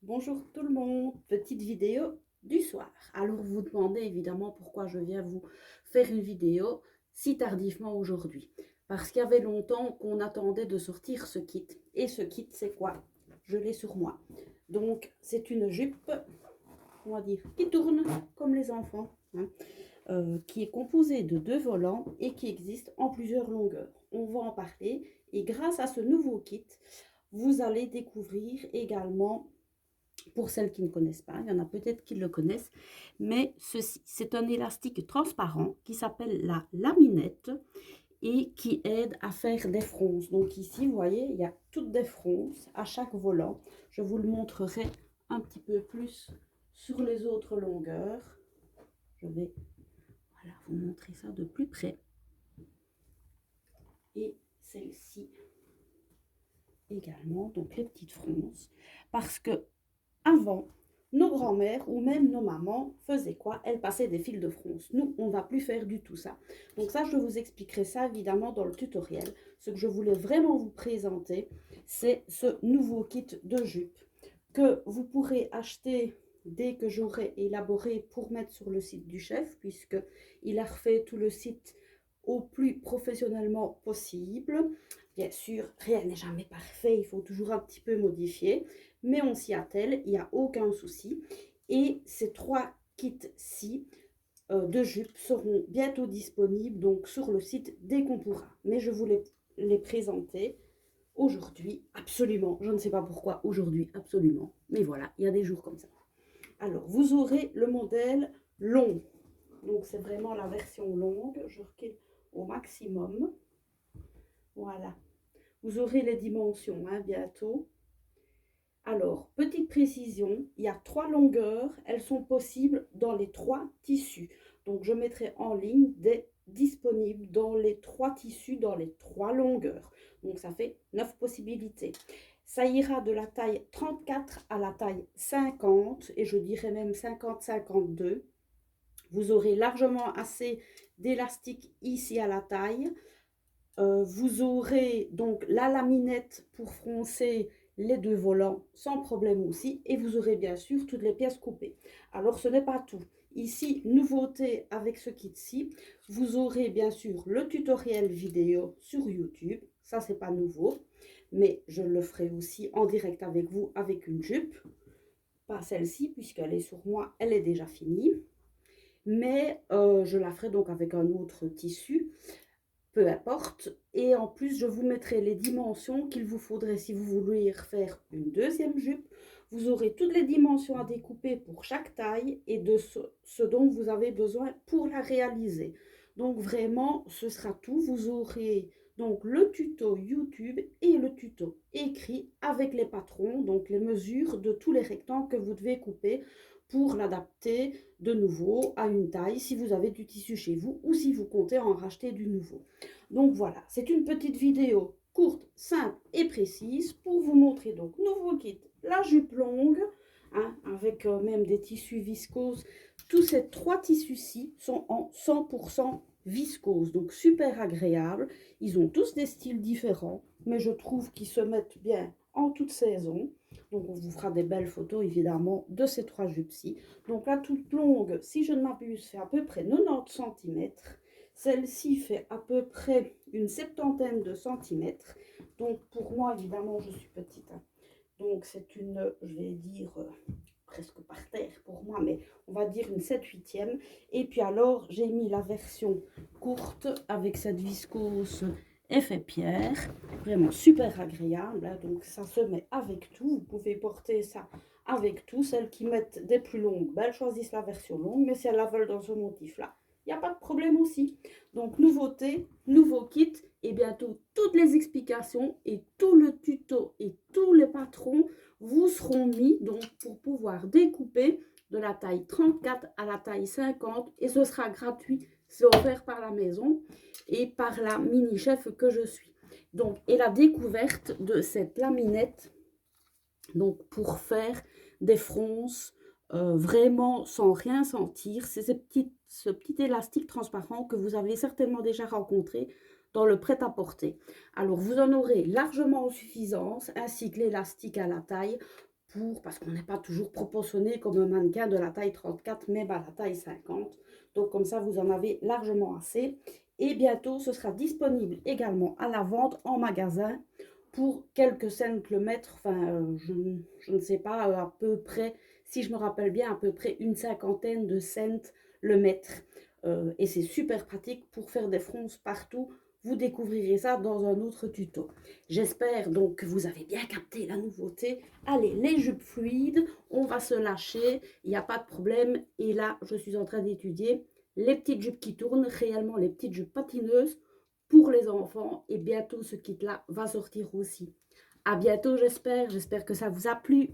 Bonjour tout le monde, petite vidéo du soir. Alors vous vous demandez évidemment pourquoi je viens vous faire une vidéo si tardivement aujourd'hui. Parce qu'il y avait longtemps qu'on attendait de sortir ce kit. Et ce kit c'est quoi? Je l'ai sur moi. Donc c'est une jupe, on va dire, qui tourne comme les enfants. Qui est composée de 2 volants et qui existe en plusieurs longueurs. On va en parler et grâce à ce nouveau kit, vous allez découvrir également, pour celles qui ne connaissent pas, il y en a peut-être qui le connaissent, mais ceci, c'est un élastique transparent qui s'appelle la laminette et qui aide à faire des fronces. Donc ici, vous voyez, il y a toutes des fronces à chaque volant. Je vous le montrerai un petit peu plus sur les autres longueurs. Je vais vous montrer ça de plus près. Et celle-ci également, donc les petites fronces, parce que avant, nos grands-mères ou même nos mamans faisaient quoi? Elles passaient des fils de fronce. Nous, on ne va plus faire du tout ça. Donc ça, je vous expliquerai ça évidemment dans le tutoriel. Ce que je voulais vraiment vous présenter, c'est ce nouveau kit de jupe que vous pourrez acheter dès que j'aurai élaboré pour mettre sur le site du chef, puisqu'il a refait tout le site au plus professionnellement possible. Bien sûr, rien n'est jamais parfait, il faut toujours un petit peu modifier, mais on s'y attelle, il n'y a aucun souci. Et ces 3 kits-ci de jupes seront bientôt disponibles donc sur le site dès qu'on pourra. Mais je voulais les présenter aujourd'hui, absolument. Je ne sais pas pourquoi aujourd'hui, absolument. Mais voilà, il y a des jours comme ça. Alors, vous aurez le modèle long. Donc, c'est vraiment la version longue. Je recule au maximum. Voilà. Vous aurez les dimensions bientôt. Alors, petite précision, il y a 3 longueurs. Elles sont possibles dans les 3 tissus. Donc, je mettrai en ligne des disponibles dans les 3 tissus, dans les 3 longueurs. Donc, ça fait 9 possibilités. Ça ira de la taille 34 à la taille 50 et je dirais même 50-52. Vous aurez largement assez d'élastique ici à la taille. Vous aurez donc la laminette pour froncer les 2 volants sans problème aussi. Et vous aurez bien sûr toutes les pièces coupées. Alors ce n'est pas tout. Ici, nouveauté avec ce kit-ci, vous aurez bien sûr le tutoriel vidéo sur YouTube. Ça, c'est pas nouveau. Mais je le ferai aussi en direct avec vous avec une jupe. Pas celle-ci puisqu'elle est sur moi, elle est déjà finie. Mais je la ferai donc avec un autre tissu. Peu importe. Et en plus, je vous mettrai les dimensions qu'il vous faudrait si vous voulez faire une deuxième jupe. Vous aurez toutes les dimensions à découper pour chaque taille et de ce dont vous avez besoin pour la réaliser. Donc vraiment, ce sera tout. Vous aurez donc le tuto YouTube et le tuto écrit avec les patrons, donc les mesures de tous les rectangles que vous devez couper pour l'adapter de nouveau à une taille si vous avez du tissu chez vous ou si vous comptez en racheter du nouveau. Donc voilà, c'est une petite vidéo courte, simple et précise pour vous montrer donc nouveau kit, la jupe longue, avec même des tissus viscoses. Tous ces 3 tissus-ci sont en 100% viscose, donc super agréable. Ils ont tous des styles différents, mais je trouve qu'ils se mettent bien en toute saison. Donc on vous fera des belles photos évidemment de ces 3 jupes-ci. Donc la toute longue, si je ne m'abuse, fait à peu près 90 cm. Celle-ci fait à peu près une 70aine de centimètres. Donc pour moi, évidemment, je suis petite. Donc c'est une, je vais dire, presque par terre pour moi, mais on va dire une 7/8e. Et puis alors, j'ai mis la version courte avec cette viscose effet pierre. Vraiment super agréable. Donc ça se met avec tout. Vous pouvez porter ça avec tout. Celles qui mettent des plus longues, elles choisissent la version longue. Mais si elles la veulent dans ce motif-là, il n'y a pas de problème aussi. Donc nouveauté, nouveau kit et bientôt toutes les explications et tout le tuto et tous les patrons vous seront mis donc pour pouvoir découper de la taille 34 à la taille 50 et ce sera gratuit. C'est offert par la maison et par la mini chef que je suis. Donc, et la découverte de cette laminette donc pour faire des fronces vraiment sans rien sentir. C'est ce petit élastique transparent que vous avez certainement déjà rencontré dans le prêt-à-porter. Alors, vous en aurez largement en suffisance, ainsi que l'élastique à la taille, parce qu'on n'est pas toujours proportionné comme un mannequin de la taille 34, mais la taille 50. Donc comme ça, vous en avez largement assez. Et bientôt, ce sera disponible également à la vente en magasin pour quelques cents le mètre. Enfin, je ne sais pas, à peu près, si je me rappelle bien, à peu près une cinquantaine de cents le mètre. Et c'est super pratique pour faire des fronces partout. Vous découvrirez ça dans un autre tuto. J'espère donc que vous avez bien capté la nouveauté. Allez, les jupes fluides, on va se lâcher, il n'y a pas de problème. Et là, je suis en train d'étudier les petites jupes qui tournent, réellement les petites jupes patineuses pour les enfants. Et bientôt, ce kit-là va sortir aussi. À bientôt, j'espère. J'espère que ça vous a plu.